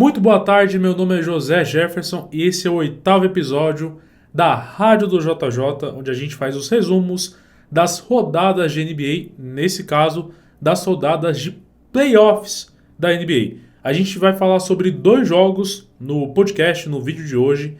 Muito boa tarde, meu nome é José Jefferson e esse é o 8º episódio da Rádio do JJ, onde a gente faz os resumos das rodadas de NBA, nesse caso, das rodadas de playoffs da NBA. A gente vai falar sobre 2 jogos no podcast, no vídeo de hoje.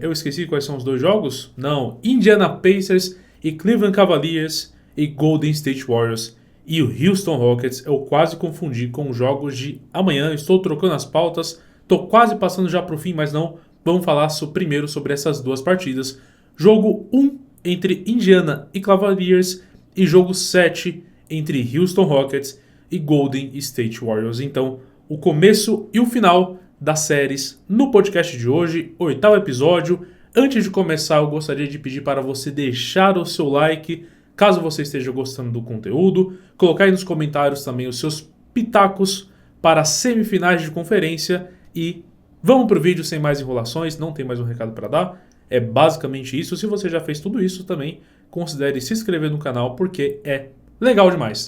Eu esqueci quais são os 2 jogos? Não, Indiana Pacers e Cleveland Cavaliers e Golden State Warriors e o Houston Rockets. Eu quase confundi com os jogos de amanhã. Estou trocando as pautas, estou quase passando já para o fim, mas não. Vamos falar primeiro sobre essas 2 partidas. Jogo 1 entre Indiana e Cavaliers e jogo 7 entre Houston Rockets e Golden State Warriors. Então, o começo e o final das séries no podcast de hoje, 8º episódio. Antes de começar, eu gostaria de pedir para você deixar o seu like, caso você esteja gostando do conteúdo, colocar aí nos comentários também os seus pitacos para as semifinais de conferência e vamos para o vídeo sem mais enrolações, não tem mais um recado para dar, é basicamente isso. Se você já fez tudo isso também, considere se inscrever no canal porque é legal demais.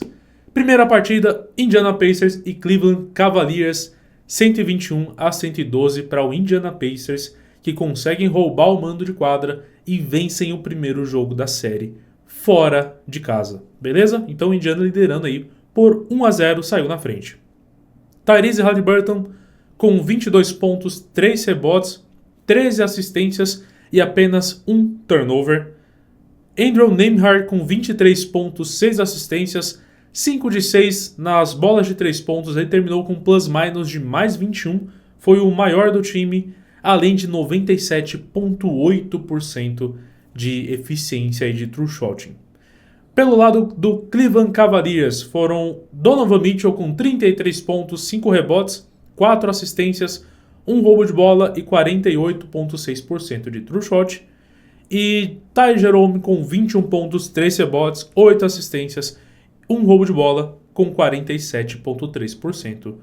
Primeira partida, Indiana Pacers e Cleveland Cavaliers, 121-112 para o Indiana Pacers, que conseguem roubar o mando de quadra e vencem o primeiro jogo da série fora de casa, beleza? Então o Indiana liderando aí por 1-0, saiu na frente. Tyrese Haliburton com 22 pontos, 3 rebotes, 13 assistências e apenas 1 turnover. Andrew Nembhard com 23 pontos, 6 assistências, 5 de 6 nas bolas de 3 pontos. Ele terminou com plus-minus de mais 21, foi o maior do time, além de 97,8% de eficiência e de true shooting. Pelo lado do Cleveland Cavaliers, foram Donovan Mitchell com 33 pontos, 5 rebotes, 4 assistências, 1 roubo de bola e 48,6% de true shot. E Ty Jerome com 21 pontos, 3 rebotes, 8 assistências, 1 roubo de bola com 47,3%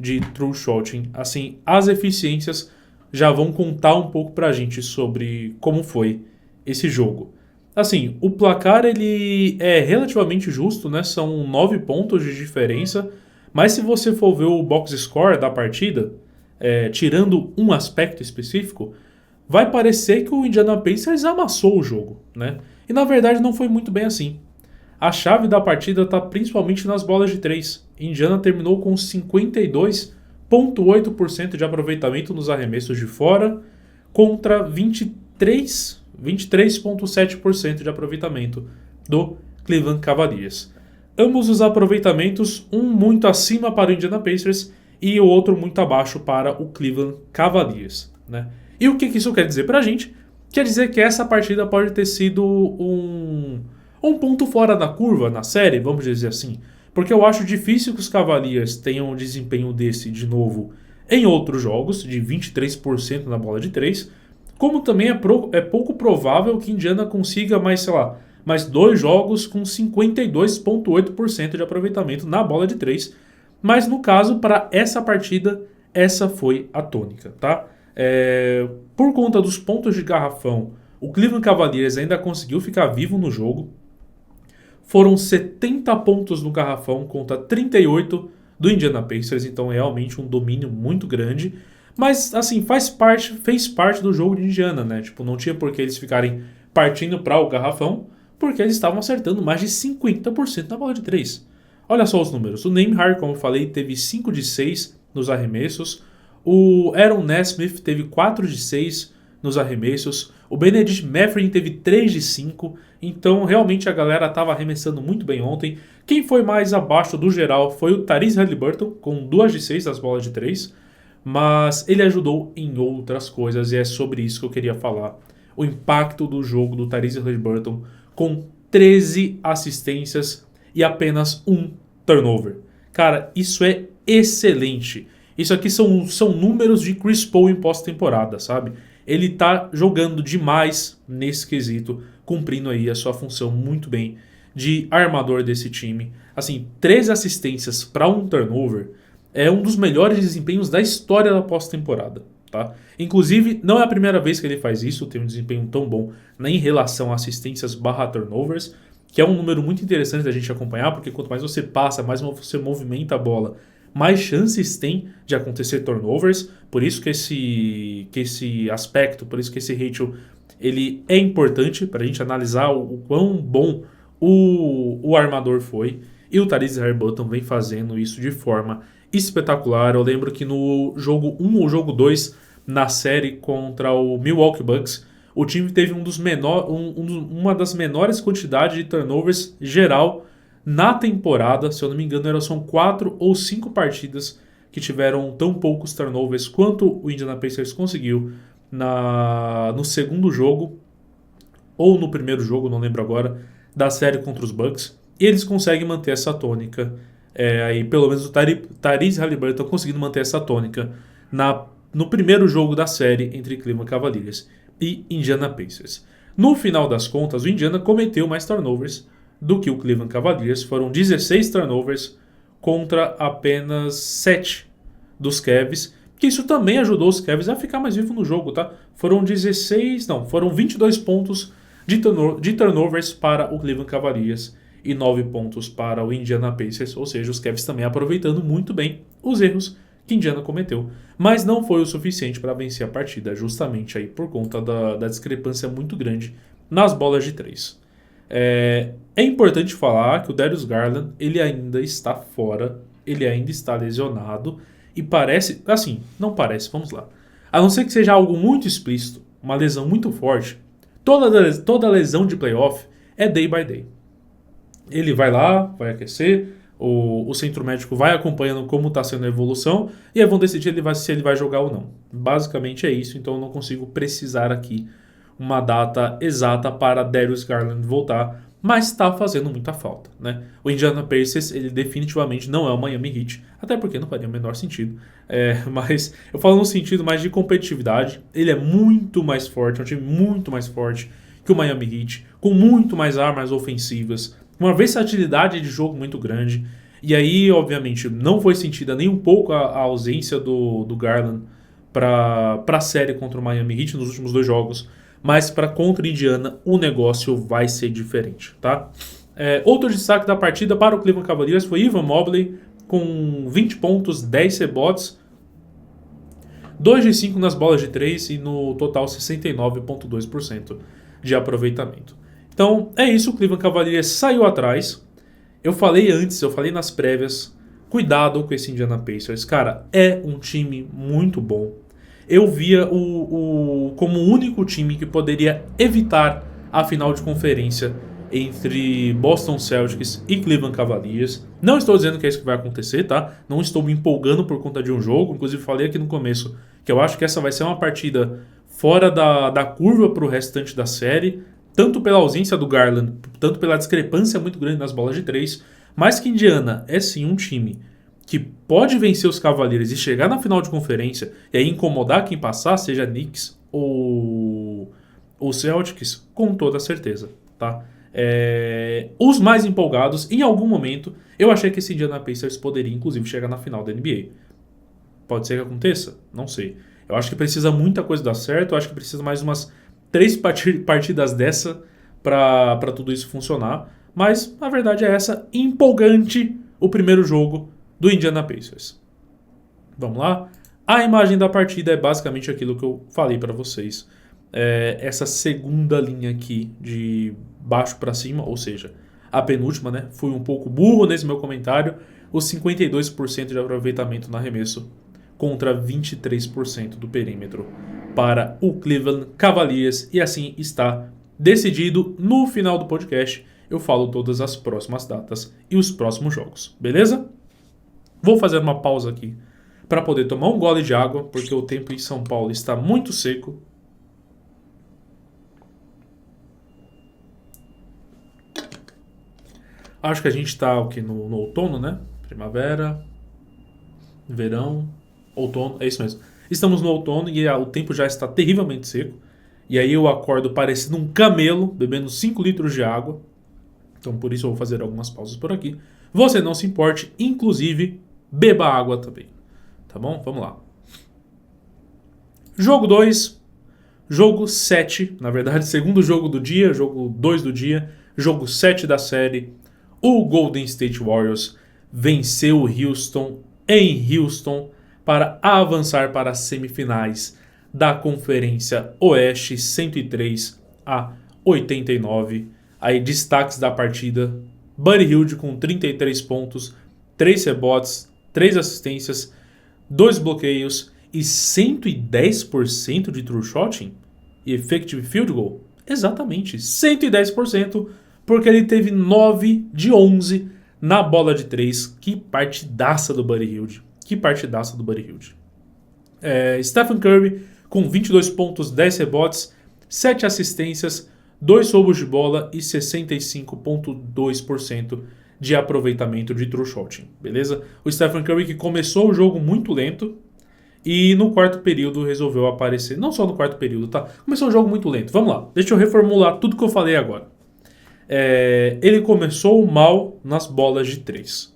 de true shooting. Assim, as eficiências já vão contar um pouco pra gente sobre como foi esse jogo. Assim, o placar ele é relativamente justo, né? São 9 pontos de diferença, mas se você for ver o box score da partida, tirando um aspecto específico, vai parecer que o Indiana Pacers amassou o jogo, né? E na verdade não foi muito bem assim. A chave da partida está principalmente nas bolas de 3. Indiana terminou com 52,8% de aproveitamento nos arremessos de fora contra 23,7% de aproveitamento do Cleveland Cavaliers. Ambos os aproveitamentos, um muito acima para o Indiana Pacers e o outro muito abaixo para o Cleveland Cavaliers, né? E o que isso quer dizer para a gente? Quer dizer que essa partida pode ter sido um ponto fora da curva na série, vamos dizer assim. Porque eu acho difícil que os Cavaliers tenham um desempenho desse de novo em outros jogos, de 23% na bola de 3. Como também é pouco provável que Indiana consiga mais 2 jogos com 52,8% de aproveitamento na bola de 3. Mas no caso, para essa partida, essa foi a tônica, tá? Por conta dos pontos de garrafão, o Cleveland Cavaliers ainda conseguiu ficar vivo no jogo. Foram 70 pontos no garrafão contra 38 do Indiana Pacers, então é realmente um domínio muito grande. Mas, assim, fez parte do jogo de Indiana, né? Tipo, não tinha por que eles ficarem partindo para o garrafão, porque eles estavam acertando mais de 50% na bola de 3. Olha só os números. O Nembhard, como eu falei, teve 5 de 6 nos arremessos. O Aaron Nesmith teve 4 de 6 nos arremessos. O Benedict Mathurin teve 3 de 5. Então, realmente, a galera estava arremessando muito bem ontem. Quem foi mais abaixo do geral foi o Tyrese Haliburton, com 2 de 6 nas bolas de 3. Mas ele ajudou em outras coisas e é sobre isso que eu queria falar. O impacto do jogo do Tyrese Haliburton com 13 assistências e apenas 1 turnover. Cara, isso é excelente. Isso aqui são números de Chris Paul em pós-temporada, sabe? Ele tá jogando demais nesse quesito, cumprindo aí a sua função muito bem de armador desse time. Assim, 13 assistências para 1 turnover é um dos melhores desempenhos da história da pós-temporada, tá? Inclusive, não é a primeira vez que ele faz isso, tem um desempenho tão bom em relação a assistências / turnovers, que é um número muito interessante da gente acompanhar, porque quanto mais você passa, mais você movimenta a bola, mais chances tem de acontecer turnovers. Por isso que esse aspecto, por isso que esse ratio ele é importante para a gente analisar o quão bom o armador foi. E o Tyrese Haliburton vem fazendo isso de forma espetacular. Eu lembro que no jogo 1 ou jogo 2, na série contra o Milwaukee Bucks, o time teve uma das menores quantidades de turnovers geral na temporada. Se eu não me engano, são 4 ou 5 partidas que tiveram tão poucos turnovers quanto o Indiana Pacers conseguiu no segundo jogo, ou no primeiro jogo, não lembro agora, da série contra os Bucks. E eles conseguem manter essa tônica. Aí, pelo menos o Tyrese Haliburton conseguindo manter essa tônica no primeiro jogo da série entre Cleveland Cavaliers e Indiana Pacers. No final das contas, o Indiana cometeu mais turnovers do que o Cleveland Cavaliers. Foram 16 turnovers contra apenas 7 dos Cavs, que isso também ajudou os Cavs a ficar mais vivos no jogo, tá? Foram 22 pontos de turnovers para o Cleveland Cavaliers e 9 pontos para o Indiana Pacers, ou seja, os Cavs também aproveitando muito bem os erros que Indiana cometeu, mas não foi o suficiente para vencer a partida, justamente aí por conta da discrepância muito grande nas bolas de 3. É importante falar que o Darius Garland ele ainda está fora, ele ainda está lesionado e parece, assim, não parece, vamos lá. A não ser que seja algo muito explícito, uma lesão muito forte, toda lesão de playoff é day by day. Ele vai lá, vai aquecer, o centro médico vai acompanhando como está sendo a evolução e aí vão decidir se ele vai jogar ou não. Basicamente é isso, então eu não consigo precisar aqui uma data exata para Darius Garland voltar, mas está fazendo muita falta, né? O Indiana Pacers, ele definitivamente não é o Miami Heat, até porque não faria o menor sentido, mas eu falo no sentido mais de competitividade. Ele é muito mais forte, é um time muito mais forte que o Miami Heat, com muito mais armas ofensivas, uma versatilidade de jogo muito grande. E aí, obviamente, não foi sentida nem um pouco a ausência do Garland para a série contra o Miami Heat nos últimos 2 jogos, mas para contra a Indiana o negócio vai ser diferente, tá? Outro destaque da partida para o Cleveland Cavaliers foi Evan Mobley, com 20 pontos, 10 rebotes, 2 de 5 nas bolas de 3 e no total 69,2% de aproveitamento. Então é isso, o Cleveland Cavaliers saiu atrás. Eu falei nas prévias, cuidado com esse Indiana Pacers. Cara, é um time muito bom. Eu via como o único time que poderia evitar a final de conferência entre Boston Celtics e Cleveland Cavaliers. Não estou dizendo que é isso que vai acontecer, tá? Não estou me empolgando por conta de um jogo. Inclusive falei aqui no começo que eu acho que essa vai ser uma partida fora da curva para o restante da série, tanto pela ausência do Garland, tanto pela discrepância muito grande nas bolas de 3, mas que Indiana é sim um time que pode vencer os Cavaliers e chegar na final de conferência e aí incomodar quem passar, seja Knicks ou Celtics, com toda certeza, tá? Os mais empolgados, em algum momento, eu achei que esse Indiana Pacers poderia inclusive chegar na final da NBA. Pode ser que aconteça? Não sei. Eu acho que precisa muita coisa dar certo, eu acho que precisa mais umas 3 partidas dessa para tudo isso funcionar, mas a verdade é essa, empolgante o primeiro jogo do Indiana Pacers. Vamos lá? A imagem da partida é basicamente aquilo que eu falei para vocês. Essa segunda linha aqui de baixo para cima, ou seja, a penúltima, né? Fui um pouco burro nesse meu comentário. Os 52% de aproveitamento no arremesso contra 23% do perímetro para o Cleveland Cavaliers. E assim está decidido. No final do podcast eu falo todas as próximas datas e os próximos jogos, beleza? Vou fazer uma pausa aqui para poder tomar um gole de água, porque o tempo em São Paulo está muito seco. Acho que a gente está no outono, né? Primavera, verão, outono, é isso mesmo. Estamos no outono e o tempo já está terrivelmente seco. E aí eu acordo parecendo um camelo, bebendo 5 litros de água. Então por isso eu vou fazer algumas pausas por aqui. Você não se importe, inclusive beba água também. Tá bom? Vamos lá. Jogo 2, jogo 7, na verdade, segundo jogo do dia, jogo 2 do dia, jogo 7 da série. O Golden State Warriors venceu o Houston em Houston para avançar para as semifinais da Conferência Oeste, 103-89. Aí destaques da partida: Buddy Hield com 33 pontos, 3 rebotes, 3 assistências, 2 bloqueios e 110% de true shooting e effective field goal. Exatamente, 110%, porque ele teve 9 de 11 na bola de 3. Que partidaça do Buddy Hield. Que partidaça do Buddy Hield. Stephen Curry com 22 pontos, 10 rebotes, 7 assistências, 2 roubos de bola e 65,2% de aproveitamento de true shooting, beleza? O Stephen Curry que começou o jogo muito lento e no quarto período resolveu aparecer. Não só no quarto período, tá? Começou um jogo muito lento. Vamos lá, deixa eu reformular tudo que eu falei agora. Ele começou mal nas bolas de 3,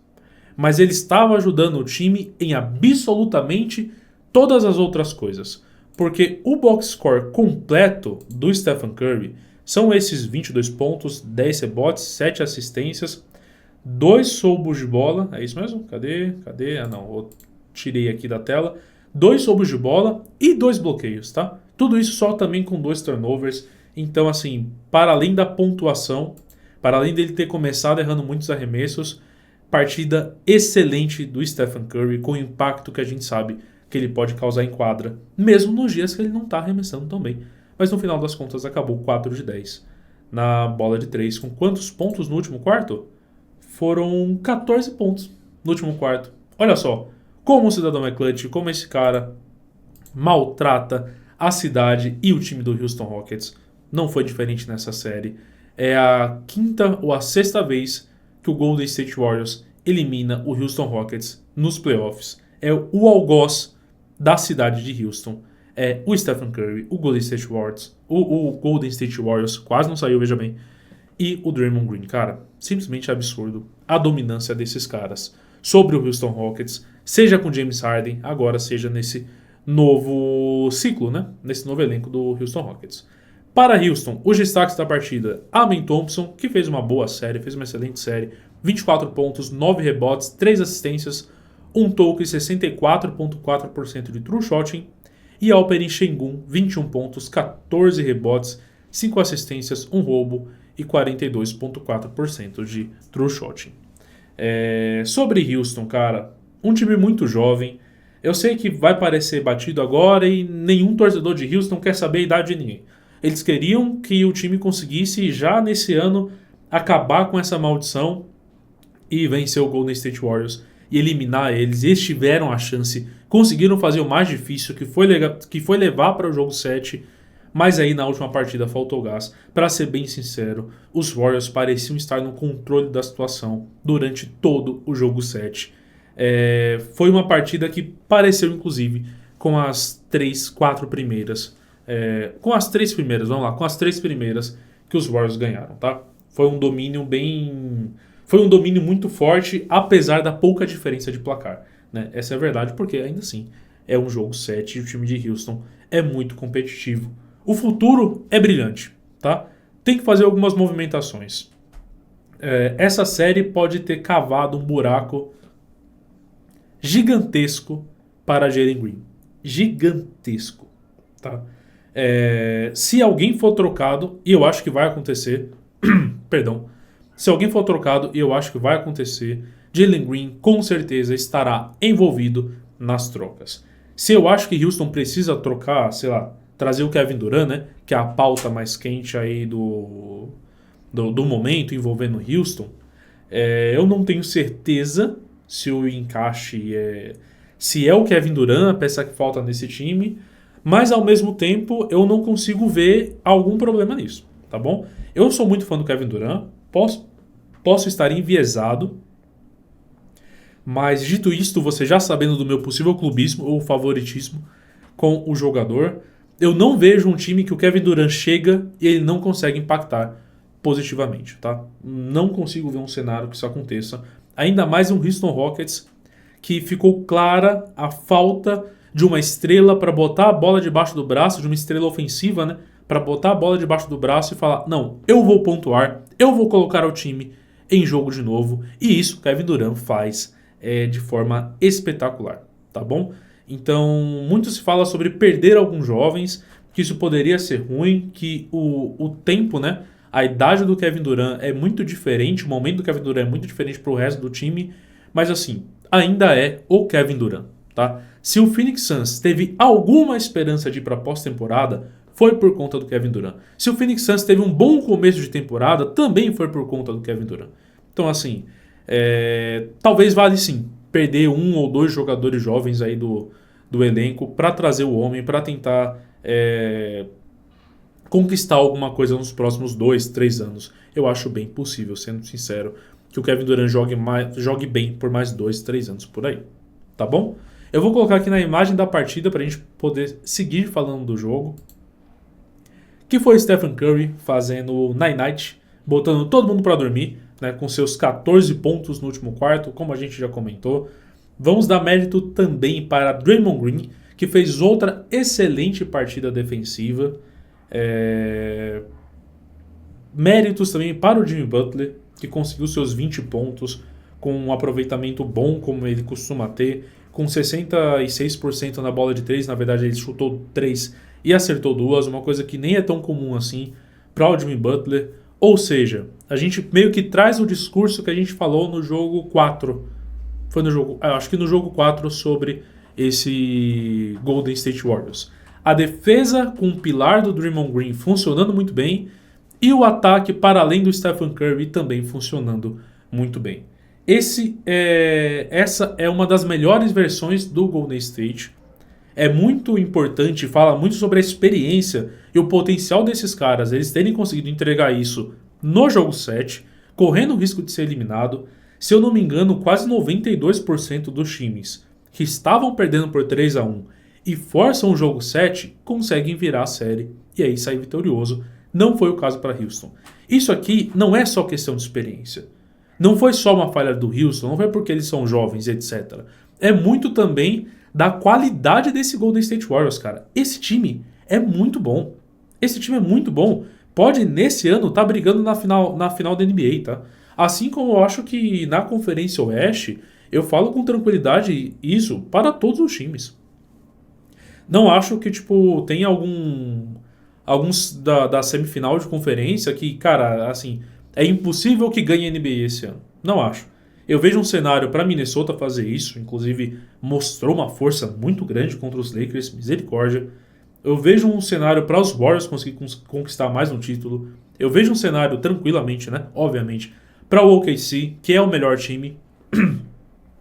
mas ele estava ajudando o time em absolutamente todas as outras coisas. Porque o box score completo do Stephen Curry são esses 22 pontos, 10 rebotes, 7 assistências, 2 roubos de bola. É isso mesmo? Cadê? Ah, não. Eu tirei aqui da tela. 2 roubos de bola e 2 bloqueios, tá? Tudo isso só também com 2 turnovers. Então, assim, para além da pontuação, para além dele ter começado errando muitos arremessos, partida excelente do Stephen Curry, com o impacto que a gente sabe que ele pode causar em quadra, mesmo nos dias que ele não está arremessando tão bem. Mas no final das contas acabou 4 de 10 na bola de 3. Com quantos pontos no último quarto? Foram 14 pontos no último quarto. Olha só, como o cidadão é clutch, como esse cara maltrata a cidade e o time do Houston Rockets. Não foi diferente nessa série. É a 5ª ou a 6ª vez que o Golden State Warriors elimina o Houston Rockets nos playoffs. É o algoz da cidade de Houston. É o Stephen Curry, o Golden State Warriors, o Golden State Warriors, quase não saiu, veja bem, e o Draymond Green. Cara, simplesmente absurdo a dominância desses caras sobre o Houston Rockets, seja com James Harden, agora seja nesse novo ciclo, né? Nesse novo elenco do Houston Rockets. Para Houston, os destaques da partida: Amen Thompson, que fez uma boa série, fez uma excelente série, 24 pontos, 9 rebotes, 3 assistências, 1 toque e 64,4% de true shooting. E Alperen Sengun, 21 pontos, 14 rebotes, 5 assistências, 1 roubo e 42,4% de true shooting. Sobre Houston, cara, um time muito jovem. Eu sei que vai parecer batido agora e nenhum torcedor de Houston quer saber a idade de ninguém. Eles queriam que o time conseguisse já nesse ano acabar com essa maldição e vencer o Golden State Warriors e eliminar eles. Eles tiveram a chance, conseguiram fazer o mais difícil, que foi levar para o jogo 7, mas aí na última partida faltou gás. Para ser bem sincero, os Warriors pareciam estar no controle da situação durante todo o jogo 7. Foi uma partida que pareceu, inclusive, com as 4 primeiras. Com as 3 primeiras, vamos lá, com as 3 primeiras que os Warriors ganharam, tá? Foi um domínio muito forte, apesar da pouca diferença de placar, né? Essa é a verdade, porque ainda assim é um jogo 7 e o time de Houston é muito competitivo. O futuro é brilhante, tá? Tem que fazer algumas movimentações. Essa série pode ter cavado um buraco gigantesco para Jalen Green. Gigantesco, tá? Se alguém for trocado, e eu acho que vai acontecer, perdão, se alguém for trocado, e eu acho que vai acontecer, Jalen Green com certeza estará envolvido nas trocas. Se eu acho que Houston precisa trocar, sei lá, trazer o Kevin Durant, né, que é a pauta mais quente aí do momento envolvendo Houston, eu não tenho certeza se o encaixe se é o Kevin Durant, a peça que falta nesse time, mas ao mesmo tempo eu não consigo ver algum problema nisso, tá bom? Eu sou muito fã do Kevin Durant, posso estar enviesado, mas dito isto, você já sabendo do meu possível clubismo ou favoritismo com o jogador, eu não vejo um time que o Kevin Durant chega e ele não consegue impactar positivamente, tá? Não consigo ver um cenário que isso aconteça, ainda mais um Houston Rockets que ficou clara a falta de uma estrela para botar a bola debaixo do braço, de uma estrela ofensiva, né? Para botar a bola debaixo do braço e falar, não, eu vou pontuar, eu vou colocar o time em jogo de novo. E isso Kevin Durant faz de forma espetacular, tá bom? Então, muito se fala sobre perder alguns jovens, que isso poderia ser ruim, que o tempo, né? A idade do Kevin Durant é muito diferente, o momento do Kevin Durant é muito diferente pro resto do time, mas assim, ainda é o Kevin Durant, tá? Se o Phoenix Suns teve alguma esperança de ir pra pós-temporada, foi por conta do Kevin Durant. Se o Phoenix Suns teve um bom começo de temporada, também foi por conta do Kevin Durant. Então, assim, talvez vale sim perder um ou dois jogadores jovens aí do elenco para trazer o homem, para tentar conquistar alguma coisa nos próximos 2, 3 anos. Eu acho bem possível, sendo sincero, que o Kevin Durant jogue bem por mais 2, 3 anos por aí. Tá bom? Eu vou colocar aqui na imagem da partida para a gente poder seguir falando do jogo. Que foi Stephen Curry fazendo night-night, botando todo mundo para dormir, né, com seus 14 pontos no último quarto, como a gente já comentou. Vamos dar mérito também para Draymond Green, que fez outra excelente partida defensiva. Méritos também para o Jimmy Butler, que conseguiu seus 20 pontos com um aproveitamento bom, como ele costuma ter, com 66% na bola de 3. Na verdade, ele chutou 3 e acertou 2, uma coisa que nem é tão comum assim para o Jimmy Butler. Ou seja, a gente meio que traz o discurso que a gente falou no jogo 4. Foi no jogo, acho que no jogo 4, sobre esse Golden State Warriors. A defesa com o pilar do Draymond Green funcionando muito bem e o ataque para além do Stephen Curry também funcionando muito bem. Essa é uma das melhores versões do Golden State. É muito importante, fala muito sobre a experiência e o potencial desses caras, eles terem conseguido entregar isso no jogo 7, correndo o risco de ser eliminado. Se eu não me engano, quase 92% dos times que estavam perdendo por 3-1 e forçam o jogo 7 conseguem virar a série e aí sair vitorioso. Não foi o caso para Houston. Isso aqui não é só questão de experiência. Não foi só uma falha do Houston, não foi porque eles são jovens, etc. É muito também da qualidade desse Golden State Warriors, cara. Esse time é muito bom. Esse time é muito bom. Pode, nesse ano, estar brigando na final da NBA, tá? Assim como eu acho que na Conferência Oeste, eu falo com tranquilidade isso para todos os times. Não acho que, tipo, tem alguns da semifinal de conferência que, cara, assim, é impossível que ganhe a NBA esse ano. Não acho. Eu vejo um cenário para Minnesota fazer isso, inclusive mostrou uma força muito grande contra os Lakers, misericórdia. Eu vejo um cenário para os Warriors conseguir conquistar mais um título. Eu vejo um cenário tranquilamente, né, obviamente, para o OKC, que é o melhor time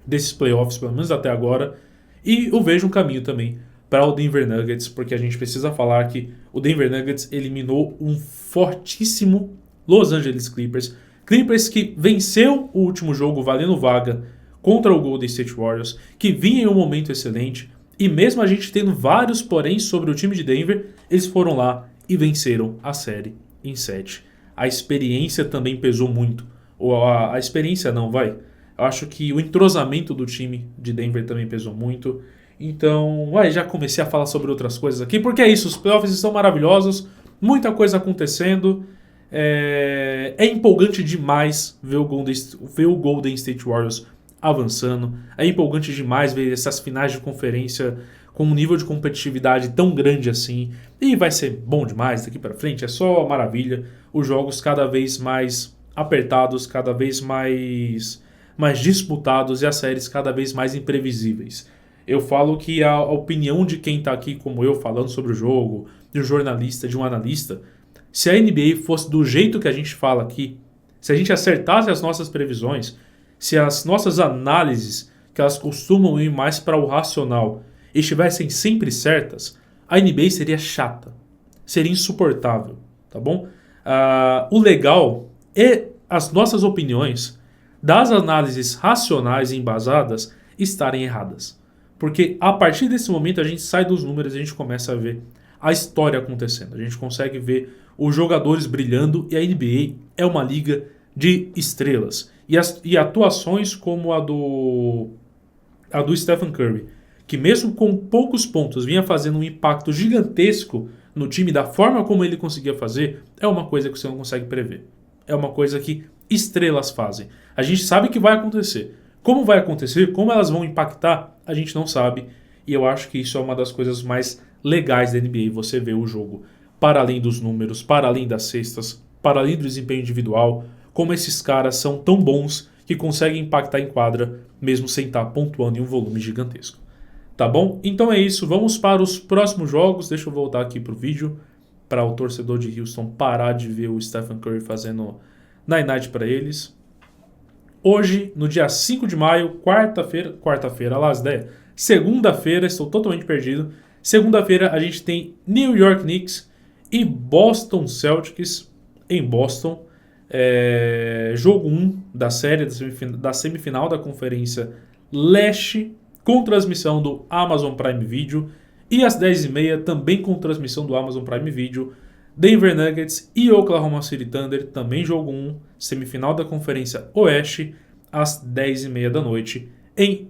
desses playoffs, pelo menos até agora. E eu vejo um caminho também para o Denver Nuggets, porque a gente precisa falar que o Denver Nuggets eliminou um fortíssimo Los Angeles Clippers. Clippers que venceu o último jogo valendo vaga contra o Golden State Warriors, que vinha em um momento excelente, e mesmo a gente tendo vários poréns sobre o time de Denver, eles foram lá e venceram a série em 7. A experiência também pesou muito. Ou a experiência não, vai. Eu acho que o entrosamento do time de Denver também pesou muito. Então, já comecei a falar sobre outras coisas aqui, porque é isso, os playoffs estão maravilhosos, muita coisa acontecendo. É empolgante demais ver o Golden State Warriors avançando. É empolgante demais ver essas finais de conferência com um nível de competitividade tão grande assim. E vai ser bom demais daqui para frente, é só maravilha. Os jogos cada vez mais apertados, cada vez mais disputados e as séries cada vez mais imprevisíveis. Eu falo que a opinião de quem está aqui como eu falando sobre o jogo, de um jornalista, de um analista, se a NBA fosse do jeito que a gente fala aqui, se a gente acertasse as nossas previsões, se as nossas análises, que elas costumam ir mais para o racional, estivessem sempre certas, a NBA seria chata, seria insuportável, tá bom? O legal é as nossas opiniões das análises racionais e embasadas estarem erradas. Porque a partir desse momento a gente sai dos números e a gente começa a ver a história acontecendo. A gente consegue ver os jogadores brilhando e a NBA é uma liga de estrelas. E atuações como a do Stephen Curry, que mesmo com poucos pontos vinha fazendo um impacto gigantesco no time da forma como ele conseguia fazer, é uma coisa que você não consegue prever. É uma coisa que estrelas fazem. A gente sabe que vai acontecer. Como vai acontecer, como elas vão impactar, a gente não sabe. E eu acho que isso é uma das coisas mais legais da NBA, você vê o jogo para além dos números, para além das cestas, para além do desempenho individual, como esses caras são tão bons que conseguem impactar em quadra, mesmo sem estar pontuando em um volume gigantesco. Tá bom? Então é isso, vamos para os próximos jogos. Deixa eu voltar aqui pro vídeo, para o torcedor de Houston parar de ver o Stephen Curry fazendo night-night para eles. Hoje, no dia 5 de maio, quarta-feira, segunda-feira, estou totalmente perdido. Segunda-feira a gente tem New York Knicks e Boston Celtics em Boston. Jogo 1 da série, da semifinal da Conferência Leste, com transmissão do Amazon Prime Video. E às 10h30, também com transmissão do Amazon Prime Video, Denver Nuggets e Oklahoma City Thunder, também jogo 1, semifinal da Conferência Oeste, às 10h30 da noite, em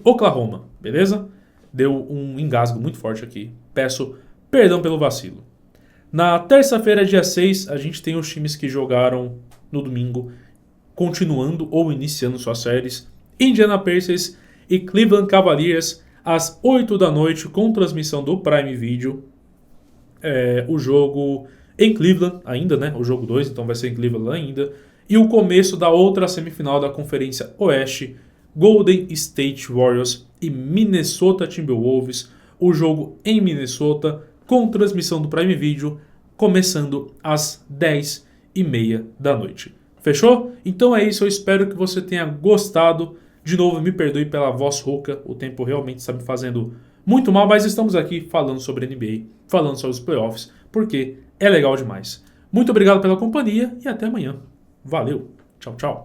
Oklahoma, beleza? Deu um engasgo muito forte aqui, peço perdão pelo vacilo. Na terça-feira, dia 6, a gente tem os times que jogaram no domingo, continuando ou iniciando suas séries, Indiana Pacers e Cleveland Cavaliers, às 8 da noite, com transmissão do Prime Video. O jogo em Cleveland ainda, né? O jogo 2, então vai ser em Cleveland ainda. E o começo da outra semifinal da Conferência Oeste, Golden State Warriors e Minnesota Timberwolves. O jogo em Minnesota, com transmissão do Prime Video, começando às 10h30 da noite. Fechou? Então é isso, eu espero que você tenha gostado. De novo, me perdoe pela voz rouca, o tempo realmente está me fazendo muito mal, mas estamos aqui falando sobre NBA, falando sobre os playoffs, porque é legal demais. Muito obrigado pela companhia e até amanhã. Valeu, tchau, tchau.